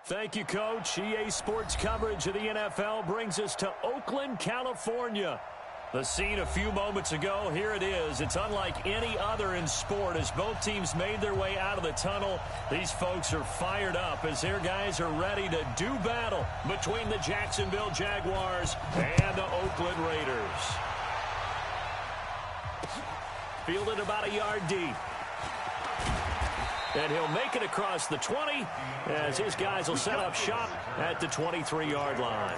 Thank you, Coach. EA Sports coverage of the NFL brings us to Oakland, California. The scene a few moments ago, here it is. It's unlike any other in sport as both teams made their way out of the tunnel. These folks are fired up as their guys are ready to do battle between the Jacksonville Jaguars and the Oakland Raiders. Fielded about a yard deep. And he'll make it across the 20 as his guys will set up shop at the 23-yard line.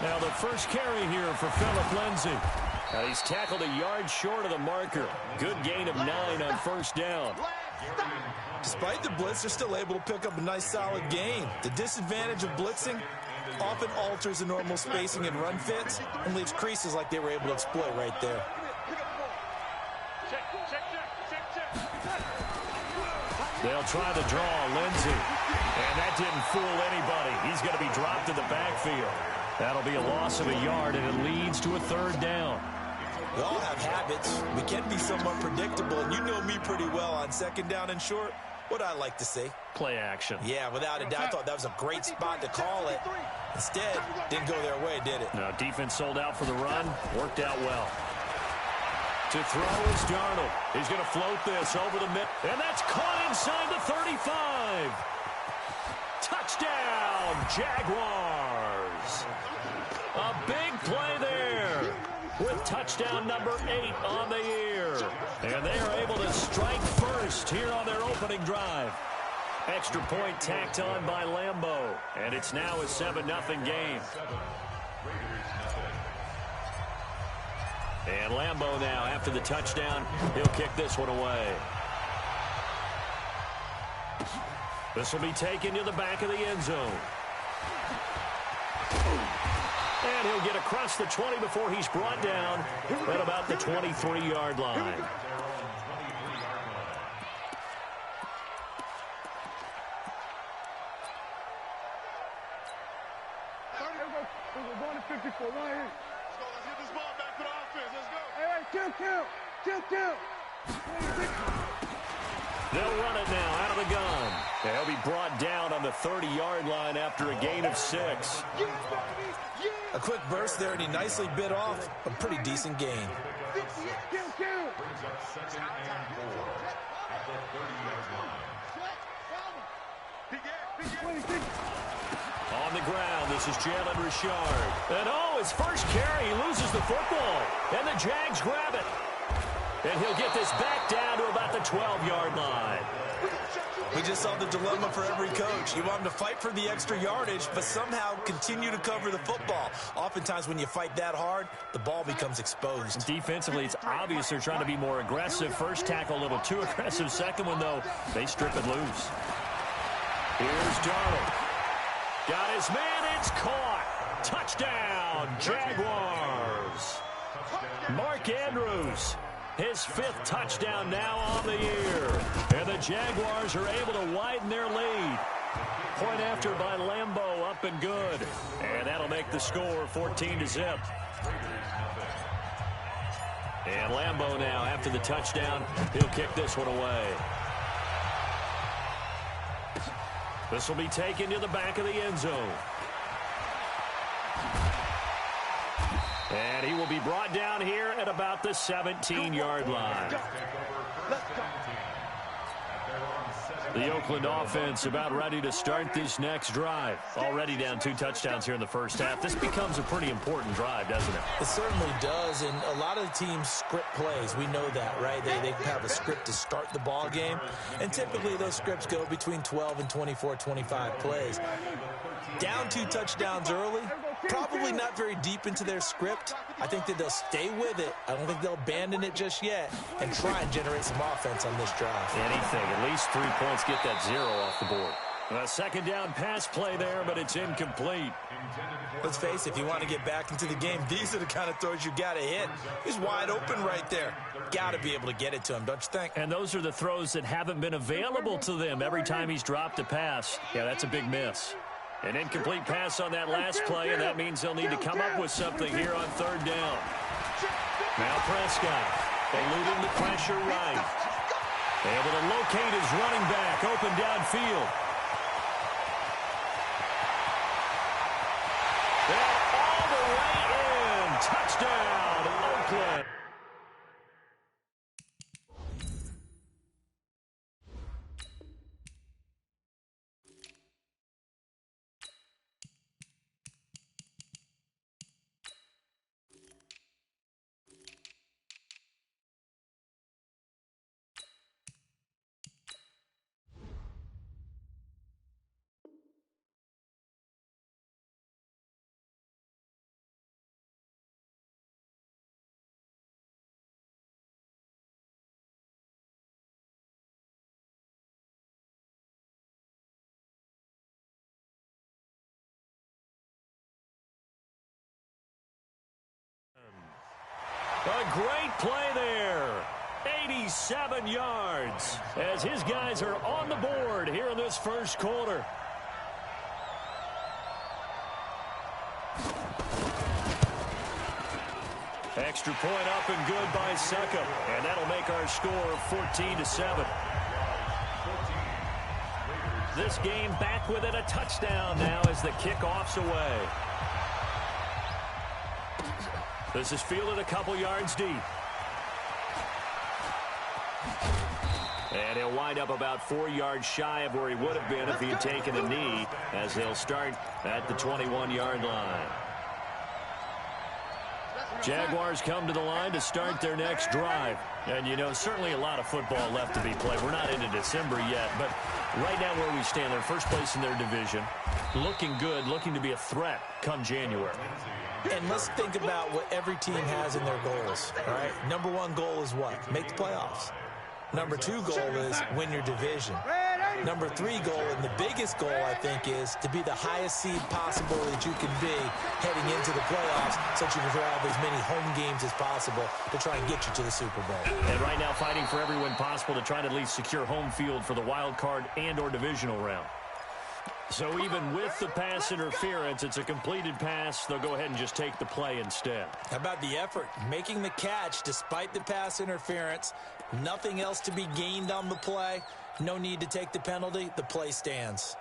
Now the first carry here for Phillip Lindsay. He's tackled a yard short of the marker. Good gain of 9 on first down. Despite the blitz, they're still able to pick up a nice solid gain. The disadvantage of blitzing often alters the normal spacing and run fits and leaves creases like they were able to exploit right there. They'll try to draw Lindsay. And that didn't fool anybody. He's going to be dropped in the backfield. That'll be a loss of a yard, and it leads to a third down. We all have habits. We can be somewhat predictable, and you know me pretty well on second down and short. What I like to say? Play action. Yeah, without a doubt, I thought that was a great spot to call it. Instead, didn't go their way, did it? No, defense sold out for the run. Worked out well. To throw is Darnold. He's going to float this over the mid. And that's caught inside the 35. Touchdown, Jaguars. A big play there with touchdown number 8 on the year. And they are able to strike first here on their opening drive. Extra point tacked on by Lambeau. And it's now a 7-0 game. And Lambeau now, after the touchdown, he'll kick this one away. This will be taken to the back of the end zone. And he'll get across the 20 before he's brought down at about the 23-yard line. We're going to 54 right here. Let's get this ball back to the offense. Let's go. Hey, kill. They'll run it now out of the gun. And he'll be brought down on the 30-yard line after a gain of 6. A quick burst there, and he nicely bit off a pretty decent gain. On the ground, this is Jalen Richard. And his first carry, he loses the football. And the Jags grab it. And he'll get this back down to about the 12-yard line. We just saw the dilemma for every coach. You want him to fight for the extra yardage, but somehow continue to cover the football. Oftentimes when you fight that hard, the ball becomes exposed. Defensively, it's obvious they're trying to be more aggressive. First tackle a little too aggressive. Second one, though, they strip it loose. Here's Darnold. Got his man. It's caught. Touchdown, Jaguars. Mark Andrews. His 5th touchdown now on the year. And the Jaguars are able to widen their lead. Point after by Lambeau, up and good. And that'll make the score 14-0. And Lambeau now, after the touchdown, he'll kick this one away. This will be taken to the back of the end zone. And he will be brought down here at about the 17-yard line. The Oakland offense about ready to start this next drive. Already down 2 touchdowns here in the first half. This becomes a pretty important drive, doesn't it? It certainly does, and a lot of the teams script plays. We know that, right? They have a script to start the ball game, and typically those scripts go between 12 and 24, 25 plays. Down 2 touchdowns early, probably not very deep into their script. I think that they'll stay with it. I don't think they'll abandon it just yet and try and generate some offense on this drive. Anything, at least 3 points, get that 0 off the board. A second down pass play there, but it's incomplete. Let's face it, if you want to get back into the game, these are the kind of throws you got to hit. He's wide open right there. got to be able to get it to him, don't you think? And those are the throws that haven't been available to them every time he's dropped a pass. Yeah, that's a big miss. An incomplete pass on that last play, and that means they'll need to come up with something here on third down. Now Prescott, eluding the pressure right. Able to locate his running back, open downfield. And all the way in. Touchdown, Oakland. A great play there. 87 yards as his guys are on the board here in this first quarter. Extra point up and good by Suckup, and that'll make our score 14-7. This game back within a touchdown now as the kickoff's away. This is fielded a couple yards deep. And he'll wind up about 4 yards shy of where he would have been if he had taken a knee, as they'll start at the 21-yard line. Jaguars come to the line to start their next drive. And, you know, certainly a lot of football left to be played. We're not into December yet, but right now where we stand, they're first place in their division. Looking good, looking to be a threat come January. And let's think about what every team has in their goals, all right? Number one goal is what? Make the playoffs. Number two goal is win your division. Number three goal, and the biggest goal, I think, is to be the highest seed possible that you can be heading into the playoffs so that you can have as many home games as possible to try and get you to the Super Bowl. And right now fighting for every win possible to try to at least secure home field for the wild card and or divisional round. So even with the pass interference, it's a completed pass. They'll go ahead and just take the play instead. How about the effort? Making the catch despite the pass interference. Nothing else to be gained on the play. No need to take the penalty. The play stands.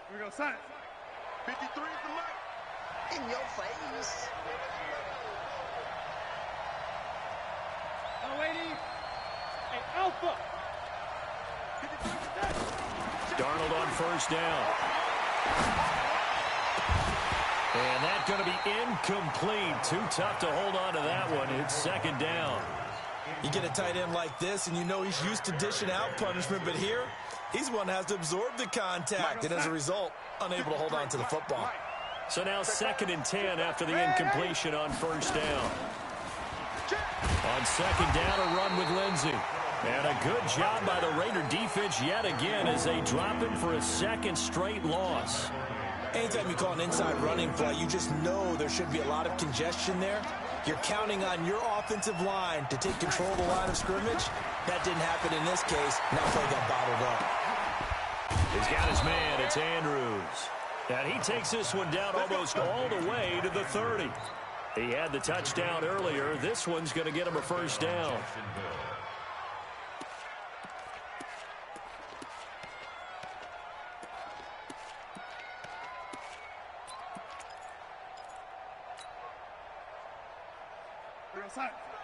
Here we go, son. 53 is the mark. In your face. Oh, ladies. Hey, Alpha. Darnold on first down. And that's going to be incomplete. Too tough to hold on to that one. It's second down. You get a tight end like this, and you know he's used to dishing out punishment, but here, he's one that has to absorb the contact, and as a result, unable to hold on to the football. So now 2nd and 10 after the incompletion on first down. On second down, a run with Lindsey. And a good job by the Raider defense yet again as they drop him for a second straight loss. Anytime you call an inside running play, you just know there should be a lot of congestion there. You're counting on your offensive line to take control of the line of scrimmage. That didn't happen in this case. Now play got bottled up. He's got his man. It's Andrews. And he takes this one down almost all the way to the 30. He had the touchdown earlier. This one's going to get him a first down.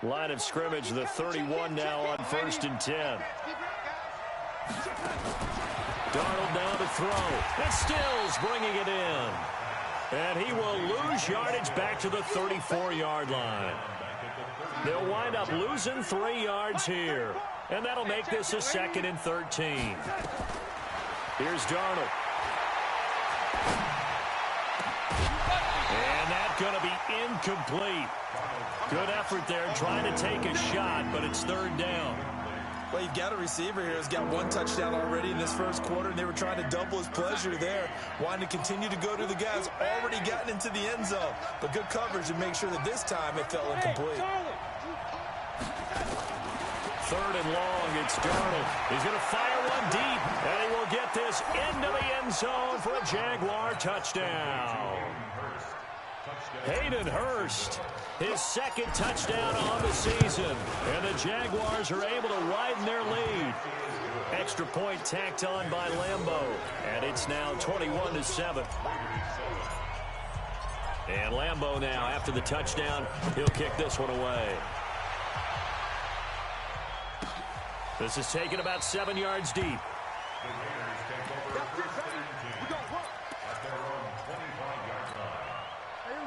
Line of scrimmage, the 31 now on 1st and 10. Darnold now to throw. And Stills bringing it in. And he will lose yardage back to the 34-yard line. They'll wind up losing 3 yards here. And that'll make this a 2nd and 13. Here's Darnold. And that's going to be incomplete. Good effort there trying to take a shot, but it's 3rd down. Well, you've got a receiver here who's got one touchdown already in this first quarter, and they were trying to double his pleasure there, wanting to continue to go to the guys already gotten into the end zone. But good coverage to make sure that this time it fell incomplete. Third and long, it's Darnold. He's going to fire one deep, and he will get this into the end zone for a Jaguar touchdown. Hayden Hurst, his second touchdown on the season, and the Jaguars are able to widen their lead. Extra point tacked on by Lambeau, and it's now 21-7. And Lambeau now, after the touchdown, he'll kick this one away. This is taken about 7 yards deep.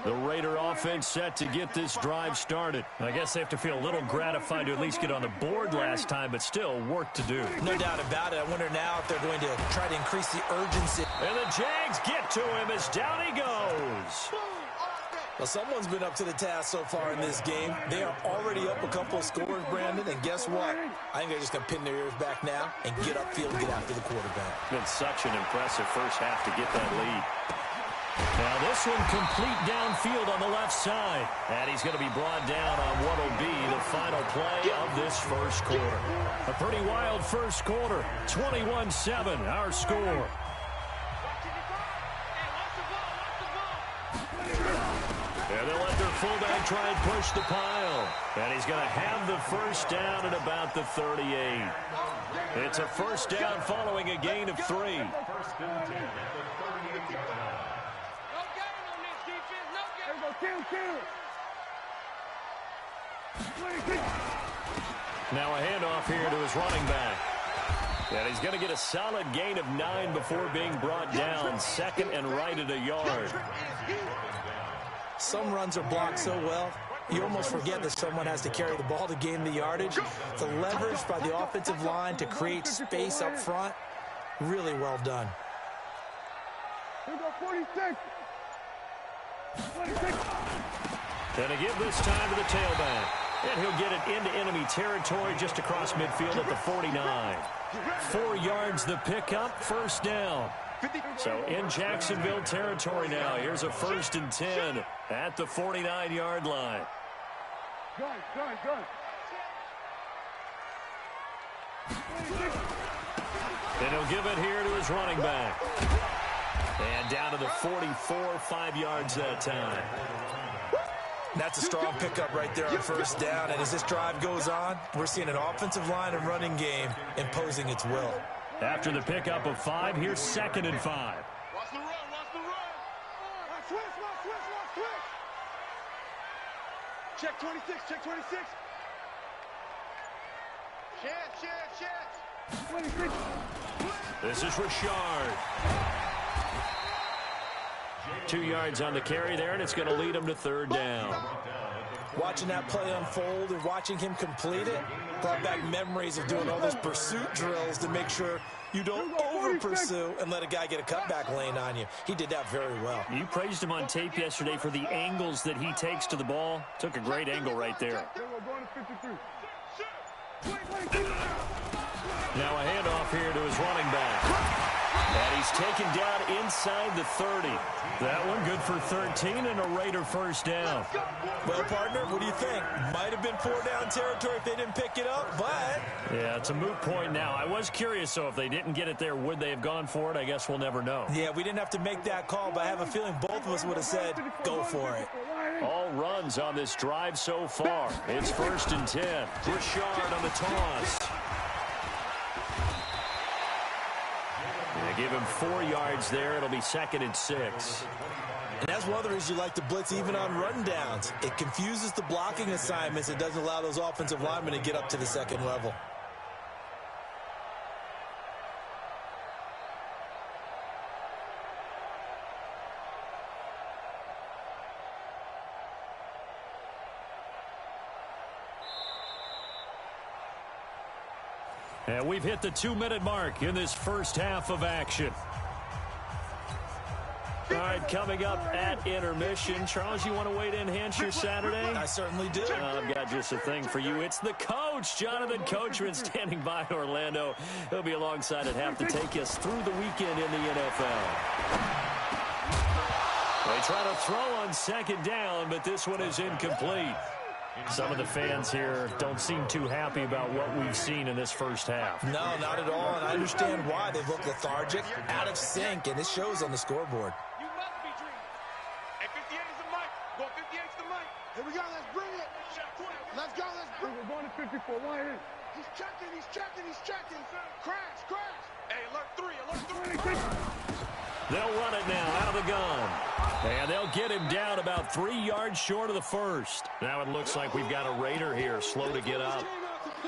The Raider offense set to get this drive started. I guess they have to feel a little gratified to at least get on the board last time, but still work to do. No doubt about it. I wonder now if they're going to try to increase the urgency. And the Jags get to him as down he goes. Well, someone's been up to the task so far in this game. They are already up a couple of scores, Brandon, and guess what? I think they're just going to pin their ears back now and get upfield and get after the quarterback. Been such an impressive first half to get that lead. Now this one complete downfield on the left side. And he's going to be brought down on what will be the final play of this first quarter. A pretty wild first quarter. 21-7, our score. And they'll let their fullback try and push the pile. And he's going to have the first down at about the 38. It's a first down following a gain of 3. Now a handoff here to his running back. And he's going to get a solid gain of 9 before being brought down. Second and right at a yard. Some runs are blocked so well, you almost forget that someone has to carry the ball to gain the yardage. The leverage by the offensive line to create space up front, really well done. Here we go, 46. 46. And to give this time to the tailback. And he'll get it into enemy territory just across midfield at the 49. 4 yards the pickup, first down. So in Jacksonville territory now. Here's a 1st and 10 at the 49-yard line. Gun. And he'll give it here to his running back. And down to the 44, 5 yards that time. That's a strong pickup right there on first down. And as this drive goes on, we're seeing an offensive line and running game imposing its will. After the pickup of 5, here's 2nd and 5. Watch the run. Switch. Check 26. Check. 26. This is Richard. 2 yards on the carry there, and it's going to lead him to 3rd down. Watching that play unfold and watching him complete it brought back memories of doing all those pursuit drills to make sure you don't over-pursue and let a guy get a cutback lane on you. He did that very well. You praised him on tape yesterday for the angles that he takes to the ball. Took a great angle right there. Now a handoff here to his running back. And he's taken down inside the 30. That one good for 13 and a Raider first down. Well, partner, what do you think? Might have been 4-down territory if they didn't pick it up, but... Yeah, it's a moot point now. I was curious, so if they didn't get it there, would they have gone for it? I guess we'll never know. Yeah, we didn't have to make that call, but I have a feeling both of us would have said, go for it. All runs on this drive so far. It's 1st and 10. Richard on the toss. They give him 4 yards there. It'll be 2nd and 6. And that's one of the reasons you like to blitz even on rundowns. It confuses the blocking assignments. It doesn't allow those offensive linemen to get up to the second level. And we've hit the 2-minute mark in this first half of action. All right, coming up at intermission. Charles, you want to wait to enhance your Saturday? I certainly do. I've got just a thing for you. It's the coach, Jonathan Coachman, standing by in Orlando. He'll be alongside at half to take us through the weekend in the NFL. They try to throw on second down, but this one is incomplete. Some of the fans here don't seem too happy about what we've seen in this first half. No, not at all, and I understand why. They look lethargic, out of sync, and it shows on the scoreboard. You must be dreaming. Hey, 58 is the mic. Go 58 is the mic. Here we go. Let's bring it. Let's go. Let's bring it. We're going to 54. Why here? He's checking. He's checking. He's checking. Crash. Crash. Hey, alert 3. Alert 3. They'll run it now out of the gun. And they'll get him down about 3 yards short of the first. Now it looks like we've got a Raider here, slow to get up.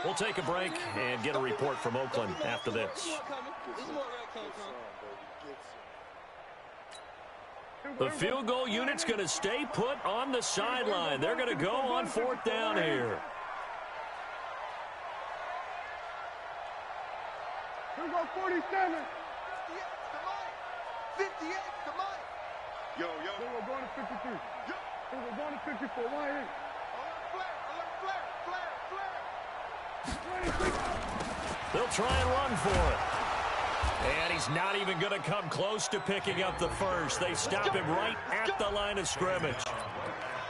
We'll take a break and get a report from Oakland after this. The field goal unit's going to stay put on the sideline. They're going to go on fourth down here. Here we go, 47. 58, come on. Yo. We're going to 53. Yo. We're going to 54. Why here? Alert flare. They'll try and run for it. And he's not even going to come close to picking up the first. They stop him right at the line of scrimmage.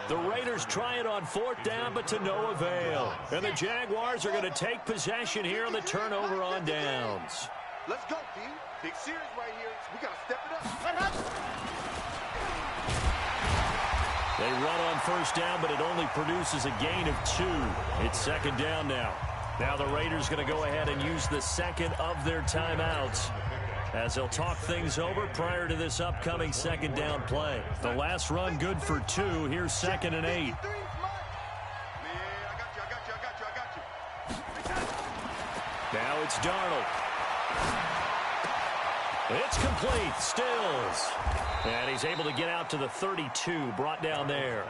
The Raiders try it on fourth down, but to no avail. And the Jaguars are going to take possession here on the turnover on downs. Let's go, D. Big series right here. We got to step it up. They run on first down, but it only produces a gain of 2. It's second down now. Now the Raiders going to go ahead and use the second of their timeouts as they'll talk things over prior to this upcoming second down play. The last run good for 2. Here's 2nd and 8. Now it's Darnold. It's complete. Stills. And he's able to get out to the 32. Brought down there.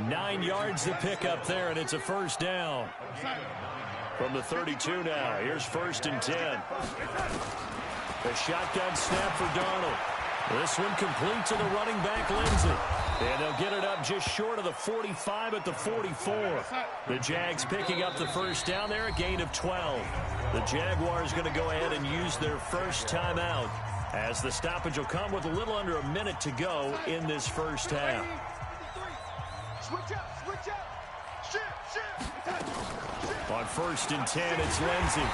9 yards to pick up there, and it's a first down. From the 32 now. Here's 1st and 10. The shotgun snap for Darnold. This one complete to the running back, Lindsey. And they'll get it up just short of the 45 at the 44. The Jags picking up the first down there, a gain of 12. The Jaguars going to go ahead and use their first timeout as the stoppage will come with a little under a minute to go in this first half. On 1st and 10, it's Lindsey.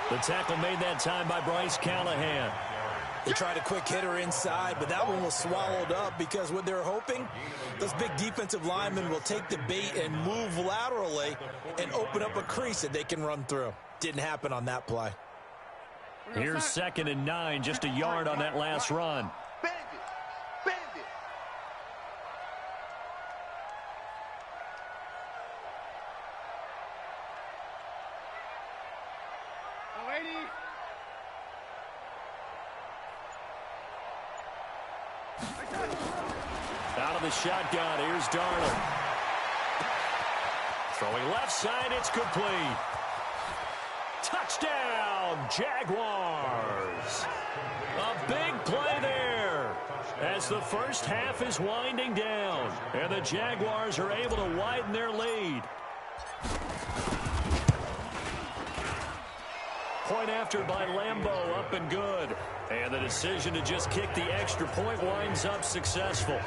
The tackle made that time by Bryce Callahan. They tried a quick hitter inside, but that one was swallowed up because what they're hoping, those big defensive linemen will take the bait and move laterally and open up a crease that they can run through. Didn't happen on that play. Here's 2nd and 9, just a yard on that last run. Bandit. Out of the shotgun, here's Darnold. Throwing left side, it's complete. Touchdown, Jaguars. A big play there as the first half is winding down, and the Jaguars are able to widen their lead. Point after by Lambeau, up and good. And the decision to just kick the extra point winds up successful.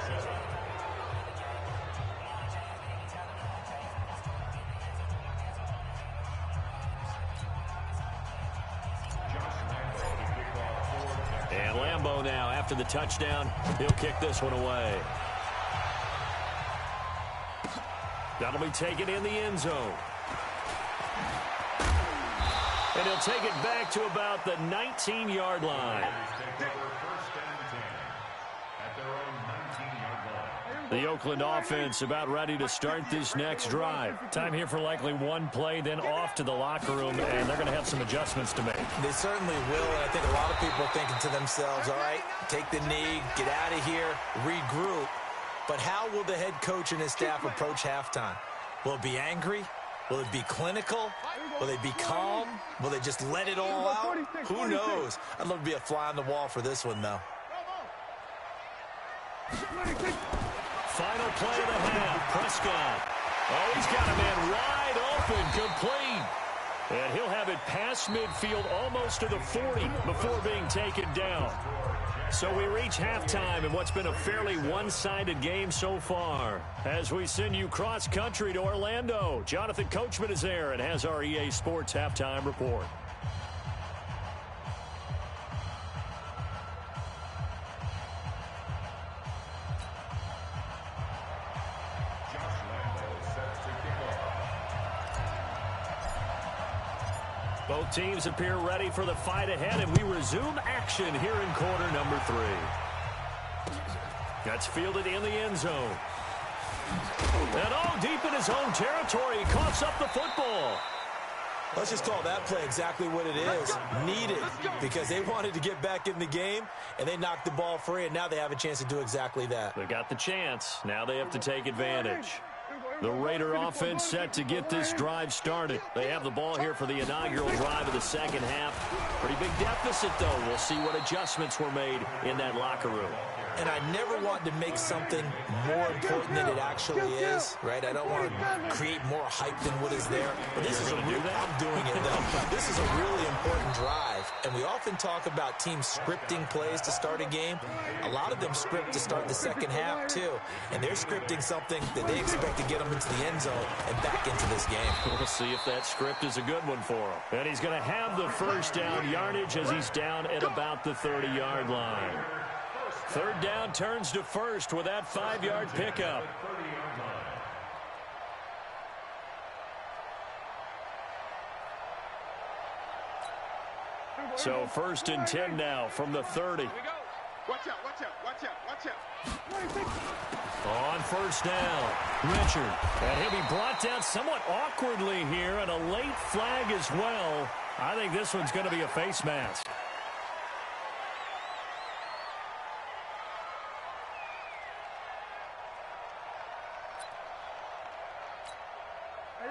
And Lambeau now, after the touchdown, he'll kick this one away. That'll be taken in the end zone. And he'll take it back to about the 19-yard line. The Oakland offense about ready to start this next drive. Time here for likely one play, then off to the locker room, and they're going to have some adjustments to make. They certainly will, and I think a lot of people are thinking to themselves, all right, take the knee, get out of here, regroup. But how will the head coach and his staff approach halftime? Will it be angry? Will it be clinical? Will they be calm? Will they just let it all out? Who knows? I'd love to be a fly on the wall for this one, though. Final play of the half. Prescott. Oh, he's got a man wide open, complete. And he'll have it past midfield, almost to the 40, before being taken down. So we reach halftime in what's been a fairly one-sided game so far. As we send you cross-country to Orlando, Jonathan Coachman is there and has our EA Sports halftime report. Both teams appear ready for the fight ahead, and we resume action here in quarter number 3. That's fielded in the end zone. And deep in his own territory, he coughs up the football. Let's just call that play exactly what it is. Needed, because they wanted to get back in the game, and they knocked the ball free, and now they have a chance to do exactly that. They got the chance. Now they have to take advantage. The Raider offense set to get this drive started. They have the ball here for the inaugural drive of the second half. Pretty big deficit, though. We'll see what adjustments were made in that locker room. And I never want to make something more important than it actually is, right? I don't want to create more hype than what is there. But this is I'm doing it, though. This is a really important drive. And we often talk about teams scripting plays to start a game. A lot of them script to start the second half, too. And they're scripting something that they expect to get them into the end zone and back into this game. We'll see if that script is a good one for him. And he's going to have the first down yardage as he's down at about the 30-yard line. Third down turns to first with that 5-yard pickup. So 1st and 10 now from the 30. Watch out, watch out, watch out, watch out. On first down, Richard. And he'll be brought down somewhat awkwardly here, and a late flag as well. I think this one's going to be a face mask.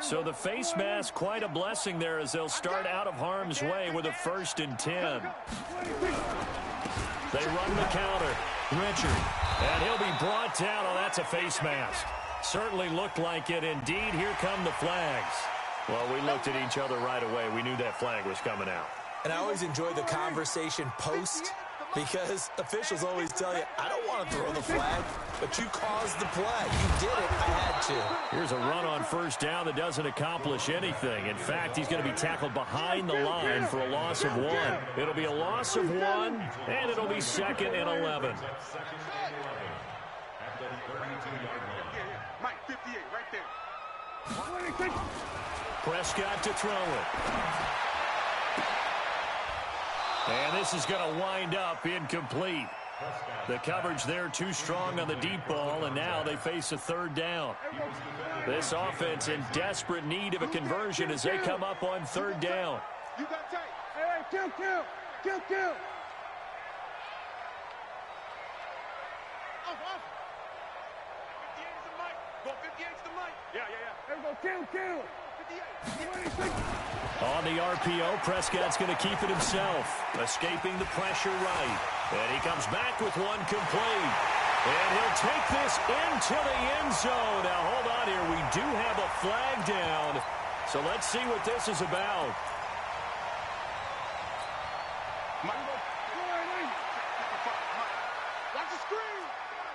So the face mask, quite a blessing there as they'll start out of harm's way with a 1st and 10. They run the counter. Richard. And he'll be brought down. Oh, that's a face mask. Certainly looked like it. Indeed, here come the flags. Well, we looked at each other right away. We knew that flag was coming out. And I always enjoy the conversation post, because officials always tell you, I don't want to throw the flag, but you caused the play. You did it. I had to. Here's a run on first down that doesn't accomplish anything. In fact, he's going to be tackled behind the line for a loss of 1. It'll be a loss of 1, and it'll be 2nd and 11. Mike, 58, right there. Prescott to throw it. And this is going to wind up incomplete. The coverage there too strong on the deep ball, and now they face a 3rd down. This offense in desperate need of a conversion as they come up on 3rd down. You got tight. Hey, kill. 58 is the mic. Go 58 is the mic. Yeah. There we go. Kill. 58. On the RPO, Prescott's going to keep it himself, escaping the pressure right. And he comes back with one complete. And he'll take this into the end zone. Now, hold on here. We do have a flag down. So let's see what this is about. Watch the screen.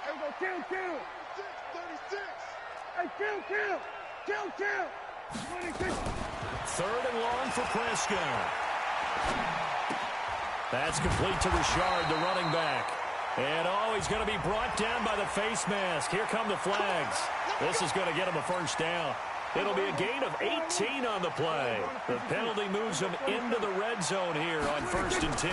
There we go. Kill. 36. Hey, kill. 26. 3rd and long for Prescott. That's complete to Richard, the running back. And, he's going to be brought down by the face mask. Here come the flags. This is going to get him a 1st down. It'll be a gain of 18 on the play. The penalty moves him into the red zone here on 1st and 10.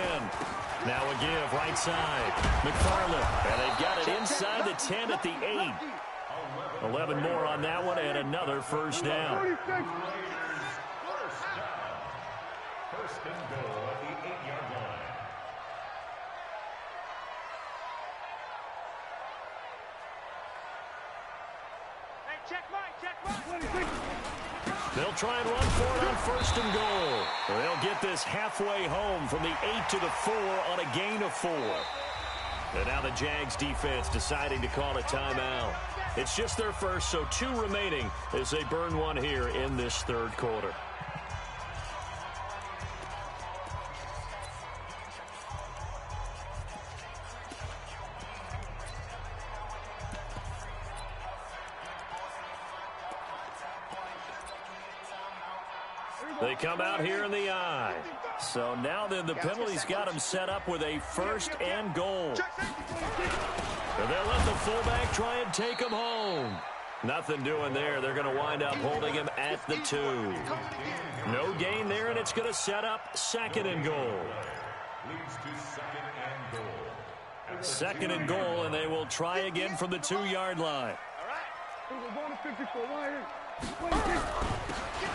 Now a give right side. McFarland. And they've got it inside the 10 at the 8. 11 more on that one and another 1st down. First and goal at the 8-yard line. Hey, check Mike. They'll try and run for it on 1st and goal. They'll get this halfway home from the 8 to the 4 on a gain of 4. And now the Jags defense deciding to call a timeout. It's just their first, so 2 remaining as they burn one here in this third quarter. They come out here in the eye. So now then the penalty's got them set up with a 1st and goal. And they'll let the fullback try and take him home. Nothing doing there. They're going to wind up holding him at the 2. No gain there, and it's going to set up 2nd and goal. 2nd and goal, and they will try again from the 2-yard line.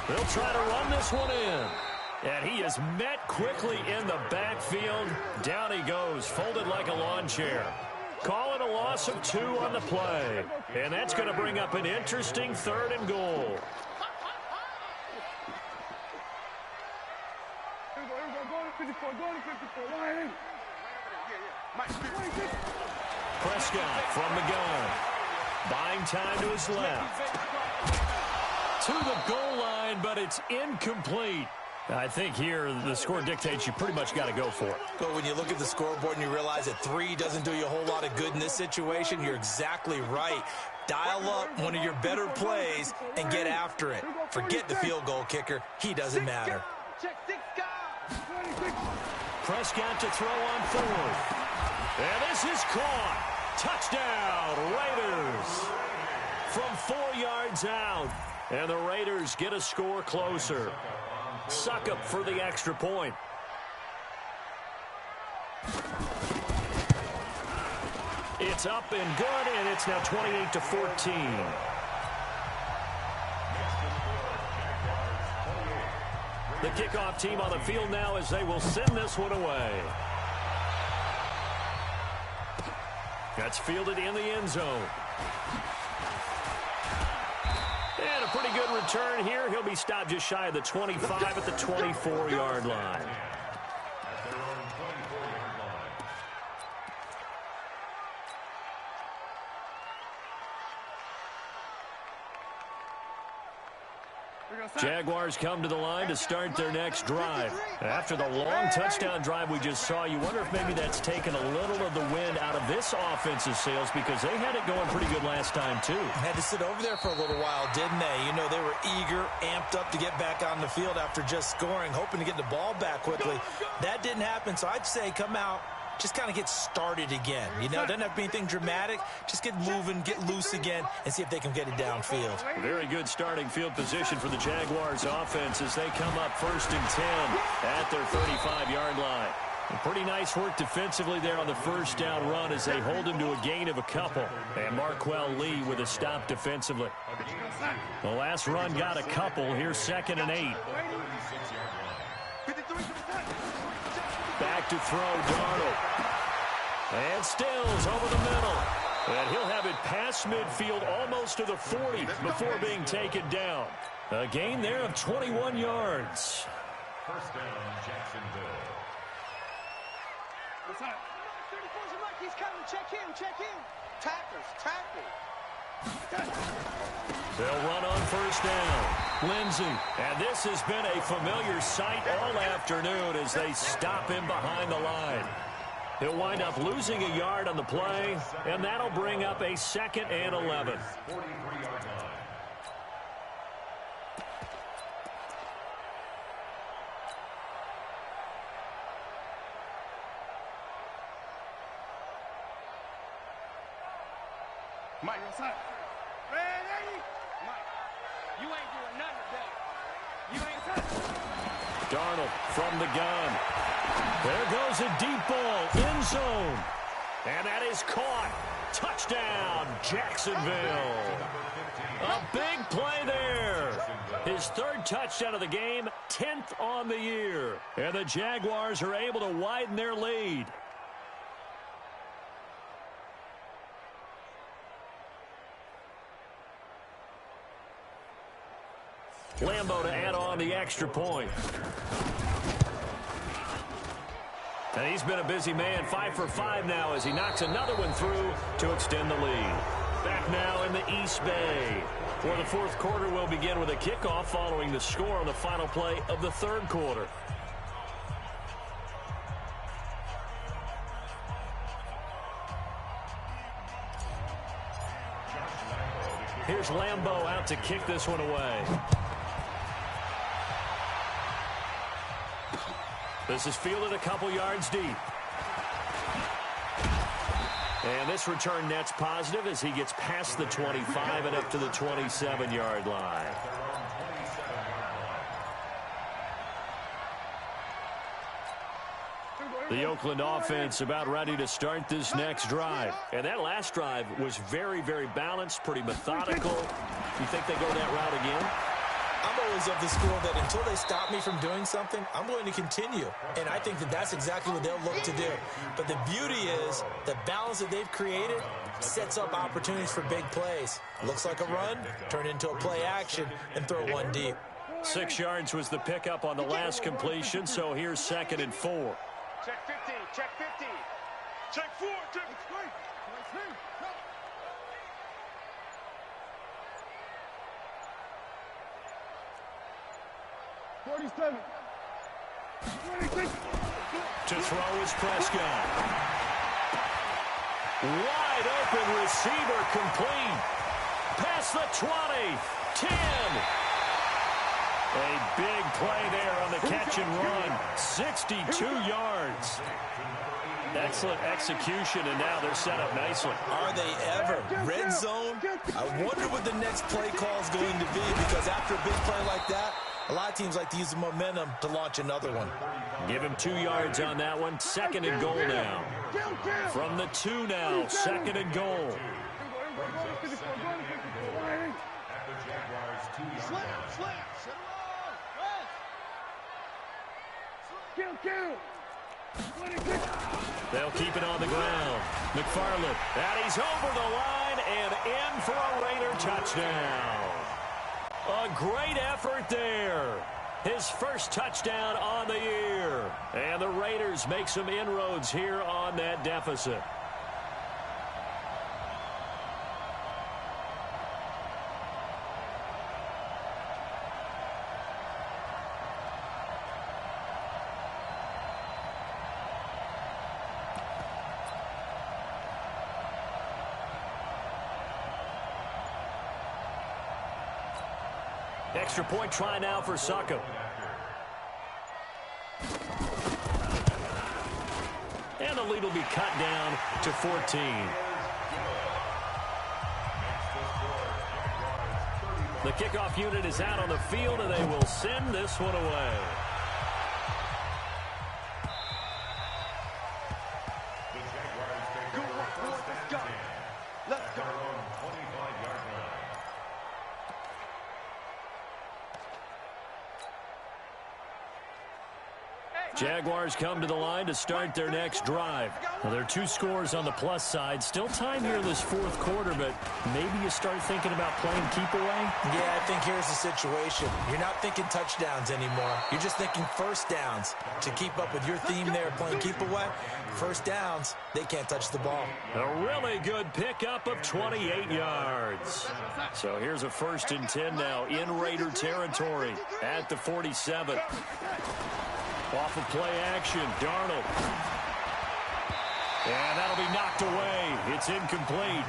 They'll try to run this one in. And he is met quickly in the backfield. Down he goes, folded like a lawn chair. Call it a loss of 2 on the play. And that's going to bring up an interesting 3rd and goal. Prescott from the gun. Buying time to his left. To the goal line, but it's incomplete. I think here the score dictates you pretty much got to go for it. But when you look at the scoreboard and you realize that 3 doesn't do you a whole lot of good in this situation, you're exactly right. Dial up one of your better plays and get after it. Forget the field goal kicker. He doesn't matter. Prescott to throw on 4th. And this is caught. Touchdown, Raiders. From 4 yards out. And the Raiders get a score closer. Suckup for the extra point. It's up and good, and it's now 28-14. The kickoff team on the field now as they will send this one away. That's fielded in the end zone. And a pretty good return here. He'll be stopped just shy of the 25 at the 24-yard line. Jaguars come to the line to start their next drive. After the long touchdown drive we just saw, you wonder if maybe that's taken a little of the wind out of this offense's sails because they had it going pretty good last time, too. Had to sit over there for a little while, didn't they? You know, they were eager, amped up to get back on the field after just scoring, hoping to get the ball back quickly. That didn't happen, so I'd say come out, just kind of get started again. You know, doesn't have to be anything dramatic. Just get moving, get loose again, and see if they can get it downfield. Very good starting field position for the Jaguars offense as they come up 1st and 10 at their 35-yard line. Pretty nice work defensively there on the first down run as they hold him to a gain of a couple. And Marquell Lee with a stop defensively. The last run got a couple. Here's 2nd and 8. Back to throw, Darnold. And Stills over the middle. And he'll have it past midfield almost to the 40 before being taken down. A gain there of 21 yards. 1st down, Jacksonville. What's up? 34's Mike. He's coming. Check him. Check him. Tackles. Tackle. They'll run on 1st down. Lindsey. And this has been a familiar sight all afternoon as they stop him behind the line. He'll wind up losing a yard on the play, and that'll bring up a 2nd and 11. 43-yard line. Mike, what's up? Ready? Mike, you ain't doing nothing today. You ain't touching. Darnold from the gun. There goes a deep ball, end zone. And that is caught. Touchdown, Jacksonville. A big play there. His 3rd touchdown of the game, 10th on the year. And the Jaguars are able to widen their lead. Lambo to add on the extra point. And he's been a busy man, 5 for 5 now as he knocks another one through to extend the lead. Back now in the East Bay. For the fourth quarter, we'll begin with a kickoff following the score on the final play of the third quarter. Here's Lambeau out to kick this one away. This is fielded a couple yards deep. And this return net's positive as he gets past the 25 and up to the 27-yard line. The Oakland offense about ready to start this next drive. And that last drive was very, very balanced, pretty methodical. You think they go that route again? I'm always of the school that until they stop me from doing something, I'm going to continue. And I think that that's exactly what they'll look to do. But the beauty is the balance that they've created sets up opportunities for big plays. Looks like a run, turn into a play action, and throw one deep. 6 yards was the pickup on the last completion, so here's 2nd and 4. Check 15, check 15. Check 4, check 3. 47. To throw is Prescott. Wide open receiver complete. Past the 20, 10. A big play there on the catch and run. 62 yards. Excellent execution, and now they're set up nicely. Are they ever? Red zone? I wonder what the next play call is going to be, because after a big play like that, a lot of teams like to use the momentum to launch another one. Give him 2 yards on that one. 2nd and goal now. From the 2 now, 2nd and goal. They'll keep it on the ground. McFarland, and he's over the line and in for a Raider touchdown. A great effort there. His first touchdown on the year. And the Raiders make some inroads here on that deficit. Extra point try now for Succop. And the lead will be cut down to 14. The kickoff unit is out on the field, and they will send this one away. Let's go. Jaguars come to the line to start their next drive. Well, there are 2 scores on the plus side. Still time here in this fourth quarter, but maybe you start thinking about playing keep away? Yeah, I think here's the situation. You're not thinking touchdowns anymore. You're just thinking first downs. To keep up with your theme there, playing keep away, first downs, they can't touch the ball. A really good pickup of 28 yards. So here's a 1st and 10 now in Raider territory at the 47. Off of play action, Darnold. And that'll be knocked away. It's incomplete.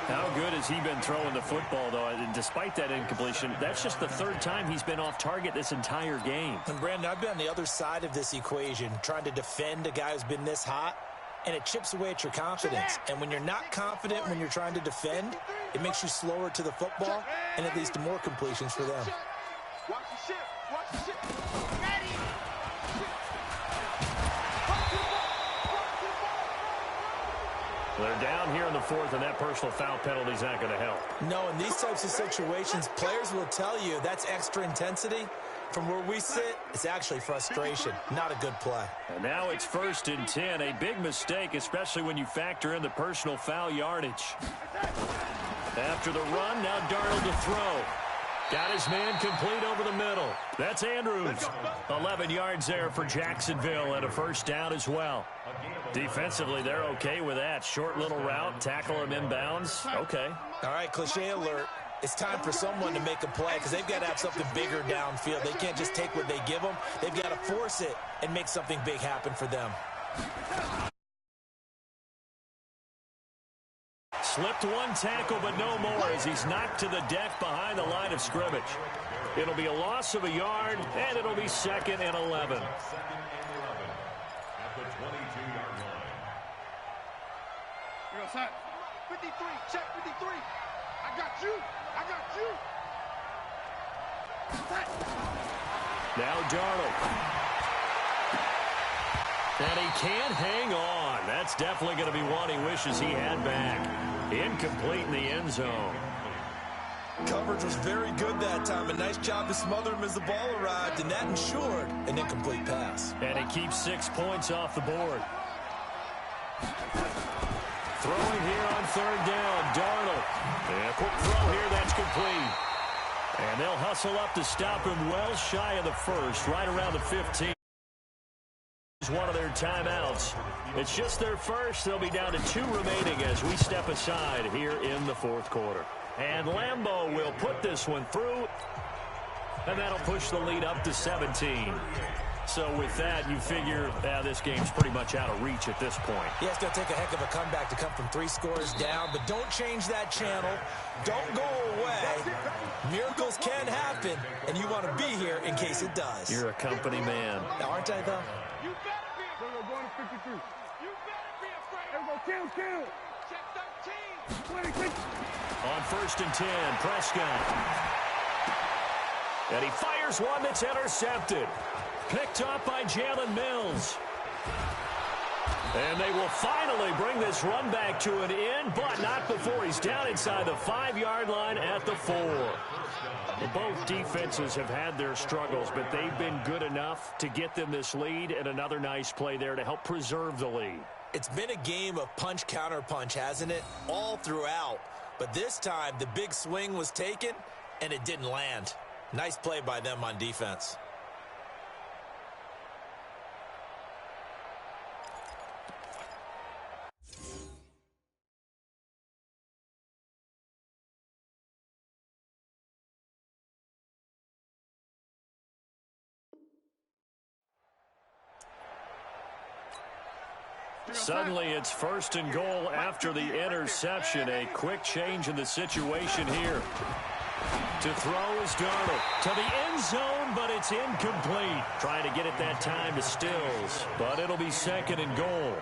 How good has he been throwing the football, though? And despite that incompletion, that's just the 3rd time he's been off target this entire game. And, Brandon, I've been on the other side of this equation, trying to defend a guy who's been this hot, and it chips away at your confidence. And when you're not confident when you're trying to defend, it makes you slower to the football, and it leads to more completions for them. Watch the ship. Watch the ship. They're down here in the 4th, and that personal foul penalty is not going to help. No, in these types of situations, players will tell you that's extra intensity. From where we sit, it's actually frustration, not a good play. And now it's 1st and 10, a big mistake, especially when you factor in the personal foul yardage. After the run, now Darnold to throw. Got his man complete over the middle. That's Andrews. 11 yards there for Jacksonville and a first down as well. Defensively, they're okay with that. Short little route, tackle him inbounds. Okay. All right, cliche alert. It's time for someone to make a play because they've got to have something bigger downfield. They can't just take what they give them. They've got to force it and make something big happen for them. Slipped one tackle, but no more as he's knocked to the deck behind the line of scrimmage. It'll be a loss of a yard, and it'll be 2nd and 11. At the 22-yard line. You're outside. 53, check 53. I got you. I got you. Now Darnold. And he can't hang on. That's definitely going to be one he wishes he had back. Incomplete in the end zone. Coverage was very good that time. A nice job to smother him as the ball arrived, and that ensured an incomplete pass. And he keeps 6 points off the board. Throwing here on 3rd down, Darnold. And a quick throw here, that's complete. And they'll hustle up to stop him well shy of the first, right around the 15. One of their timeouts. It's just their first. They'll be down to 2 remaining as we step aside here in the 4th quarter. And Lambeau will put this one through, and that'll push the lead up to 17. So with that, you figure this game's pretty much out of reach at this point. Yeah, it's going to take a heck of a comeback to come from 3 scores down, but don't change that channel. Don't go away. Miracles can happen, and you want to be here in case it does. You're a company man. Aren't I, though? You better be afraid. We're going to 53. You better be afraid. Everybody, kill. Check 13. 26. On 1st and 10, Prescott. And he fires one that's intercepted. Picked up by Jalen Mills. And they will finally bring this run back to an end, but not before he's down inside the 5-yard line at the 4. Both defenses have had their struggles, but they've been good enough to get them this lead, and another nice play there to help preserve the lead. It's been a game of punch-counter-punch, hasn't it? All throughout. But this time, the big swing was taken, and it didn't land. Nice play by them on defense. Suddenly it's 1st and goal after the interception. A quick change in the situation here. To throw is Darnold. To the end zone, but it's incomplete. Trying to get it that time to Stills, but it'll be 2nd and goal.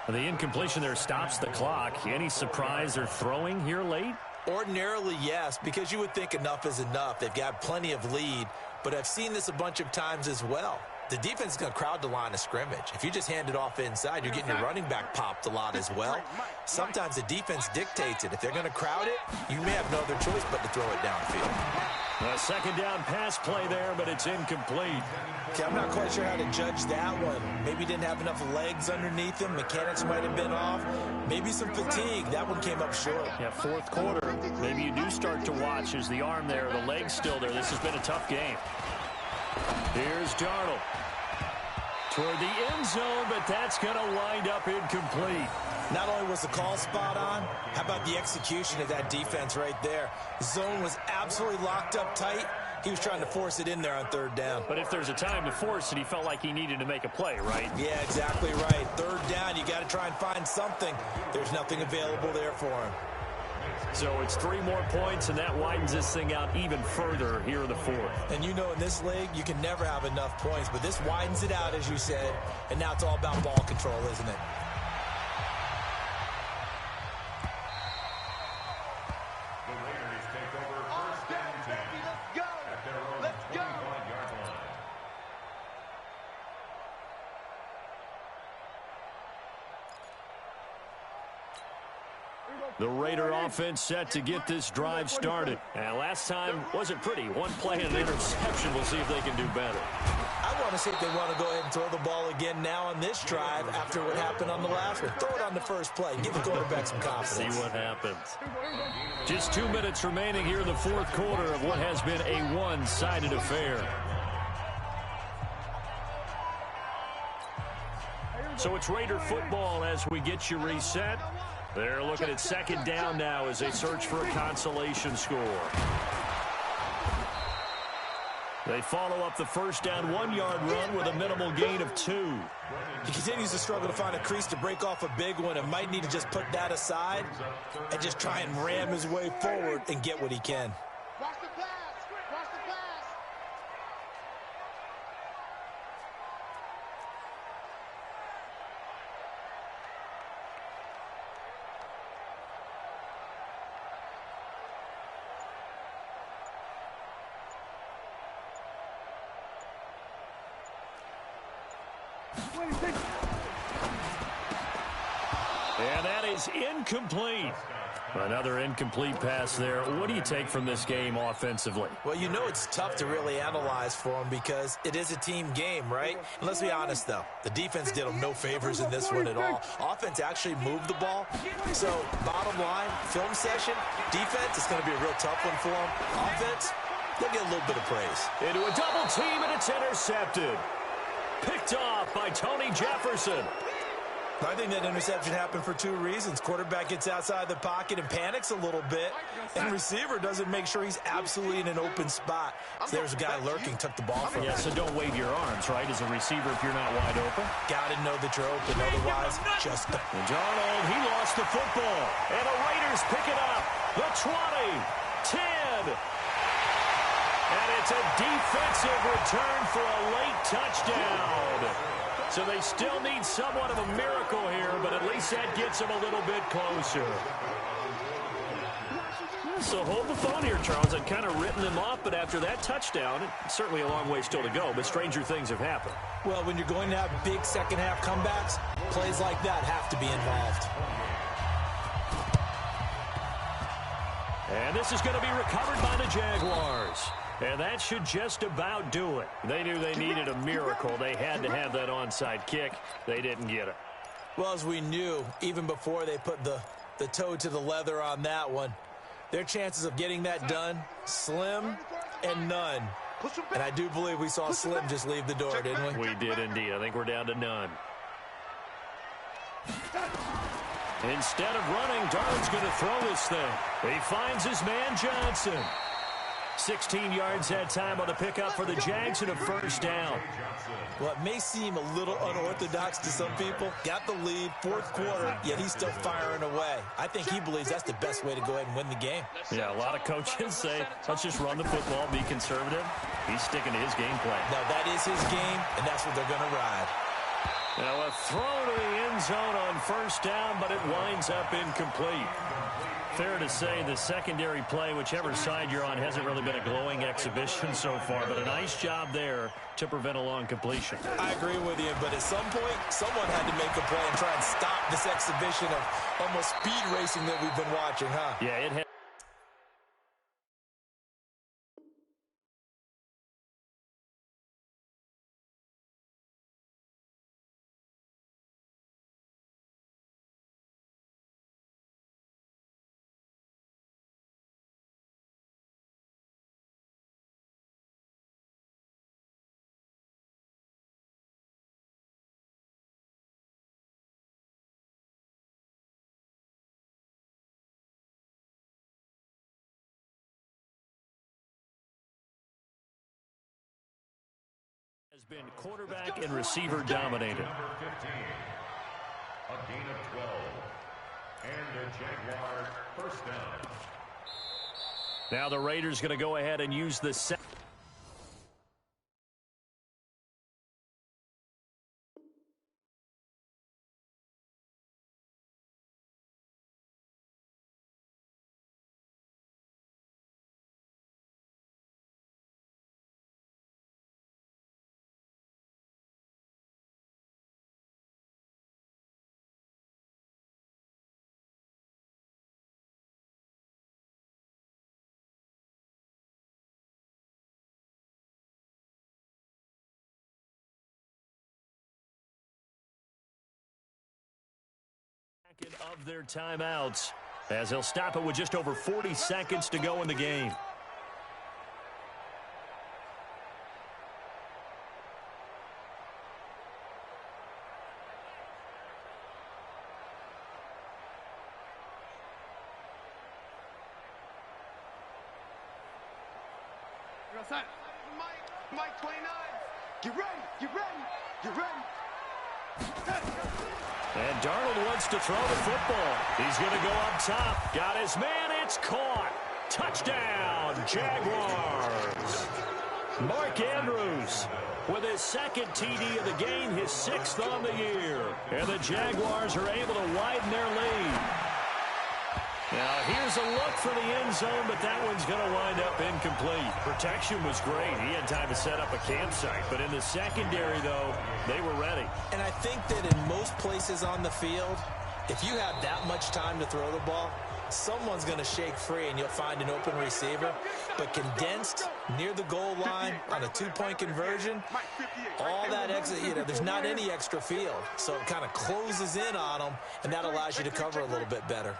The incompletion there stops the clock. Any surprise they're throwing here late? Ordinarily, yes, because you would think enough is enough. They've got plenty of lead, but I've seen this a bunch of times as well. The defense is going to crowd the line of scrimmage. If you just hand it off inside, you're getting your running back popped a lot as well. Sometimes the defense dictates it. If they're going to crowd it, you may have no other choice but to throw it downfield. A 2nd down pass play there, but it's incomplete. Okay, I'm not quite sure how to judge that one. Maybe didn't have enough legs underneath him. Mechanics might have been off. Maybe some fatigue. That one came up short. Yeah, 4th quarter. Maybe you do start to watch as the arm there, the leg's still there. This has been a tough game. Here's Darnold. Toward the end zone, but that's going to wind up incomplete. Not only was the call spot on, how about the execution of that defense right there? Zone was absolutely locked up tight. He was trying to force it in there on 3rd down. But if there's a time to force it, he felt like he needed to make a play, right? Yeah, exactly right. 3rd down, you got to try and find something. There's nothing available there for him. So it's 3 more points, and that widens this thing out even further here in the 4th. And you know in this league, you can never have enough points, but this widens it out, as you said, and now it's all about ball control, isn't it? The Raiders take over 1st and 10 at their own 25-yard line. Here we go, The Raider offense set to get this drive started. And last time wasn't pretty. One play and an interception. We'll see if they can do better. I want to see if they want to go ahead and throw the ball again now on this drive after what happened on the last one. Throw it on the first play. Give the quarterback some confidence. See what happens. Just 2 minutes remaining here in the fourth quarter of what has been a one-sided affair. So it's Raider football as we get you reset. They're looking at second down now as they search for a consolation score. They follow up the first down 1-yard run with a minimal gain of 2. He continues to struggle to find a crease to break off a big one and might need to just put that aside and just try and ram his way forward and get what he can. Watch the pass. Watch the pass. And that is incomplete. Another incomplete pass there. What do you take from this game offensively? Well, you know it's tough to really analyze for him because it is a team game, right? And let's be honest, though. The defense did them no favors in this one at all. Offense actually moved the ball. So, bottom line, film session, defense, it's going to be a real tough one for them. Offense, they'll get a little bit of praise. Into a double team, and it's intercepted. Picked off by Tony Jefferson. I think that interception happened for 2 reasons. Quarterback gets outside the pocket and panics a little bit, and receiver doesn't make sure he's absolutely in an open spot. So there's a guy lurking, took the ball from him. Yeah, so don't wave your arms, right, as a receiver if you're not wide open. Got to know that you're open, otherwise just the... And Darnold, he lost the football. And the Raiders pick it up. The 20, 10. And it's a defensive return for a late touchdown. So they still need somewhat of a miracle here, but at least that gets them a little bit closer. So hold the phone here, Charles. I've kind of written them off, but after that touchdown, it's certainly a long way still to go, but stranger things have happened. Well, when you're going to have big second-half comebacks, plays like that have to be involved. And this is going to be recovered by the Jaguars. And that should just about do it. They knew they needed a miracle. They had to have that onside kick. They didn't get it. Well, as we knew, even before they put the toe to the leather on that one, their chances of getting that done, slim and none. And I do believe we saw Slim just leave the door, didn't we? We did indeed. I think we're down to none. Instead of running, Darnold's going to throw this thing. He finds his man Johnson. 16 yards that time on the pickup for the Jags and a first down. Well, it may seem a little unorthodox to some people. Got the lead, fourth quarter, yet he's still firing away. I think he believes that's the best way to go ahead and win the game. Yeah, a lot of coaches say, let's just run the football, be conservative. He's sticking to his game plan. Now, that is his game, and that's what they're going to ride. Now, a throw to the end zone on first down, but it winds up incomplete. Fair to say the secondary play, whichever side you're on, hasn't really been a glowing exhibition so far, but a nice job there to prevent a long completion. I agree with you, but at some point, someone had to make a play and try and stop this exhibition of almost speed racing that we've been watching, huh? Yeah, it had. Has been quarterback and receiver dominated. Number 15, a gain of 12, and the Jaguars first down. Now the Raiders going to go ahead and use the second. of their timeouts, as they'll stop it with just over 40 seconds to go in the game. Mike 29. Get ready, get ready, get ready. And Darnold wants to throw the football. He's going to go up top. Got his man. It's caught. Touchdown, Jaguars. Mark Andrews with his second TD of the game, his 6th on the year. And the Jaguars are able to widen their lead. Now, here's a look for the end zone, but that one's going to wind up incomplete. Protection was great. He had time to set up a campsite. But in the secondary, though, they were ready. And I think that in most places on the field, if you have that much time to throw the ball, someone's going to shake free and you'll find an open receiver. But condensed near the goal line on a two-point conversion, all that extra, there's not any extra field. So it kind of closes in on them, and that allows you to cover a little bit better.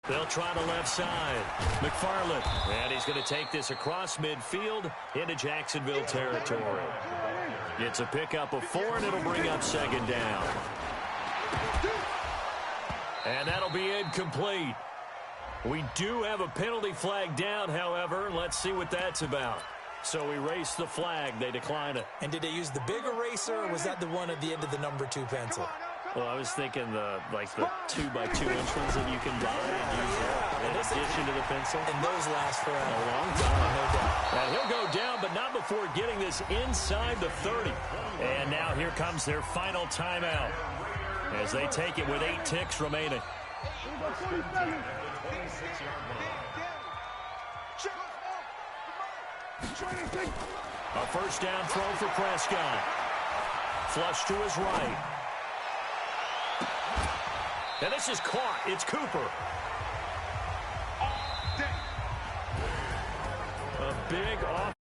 They'll try the left side. McFarland. And he's going to take this across midfield into Jacksonville territory. It's a pickup of 4, and it'll bring up 2nd down. And that'll be incomplete. We do have a penalty flag down, however. Let's see what that's about. So erase the flag. They decline it. And did they use the big eraser, or was that the one at the end of the number 2 pencil? Well, I was thinking the 2x2 inch ones that you can buy and use in addition to the pencil. And those last for a long time, no doubt. And he'll go down, but not before getting this inside the 30. And now here comes their final timeout as they take it with 8 ticks remaining. A first down throw for Prescott. Flush to his right. And this is caught. It's Cooper. A big off.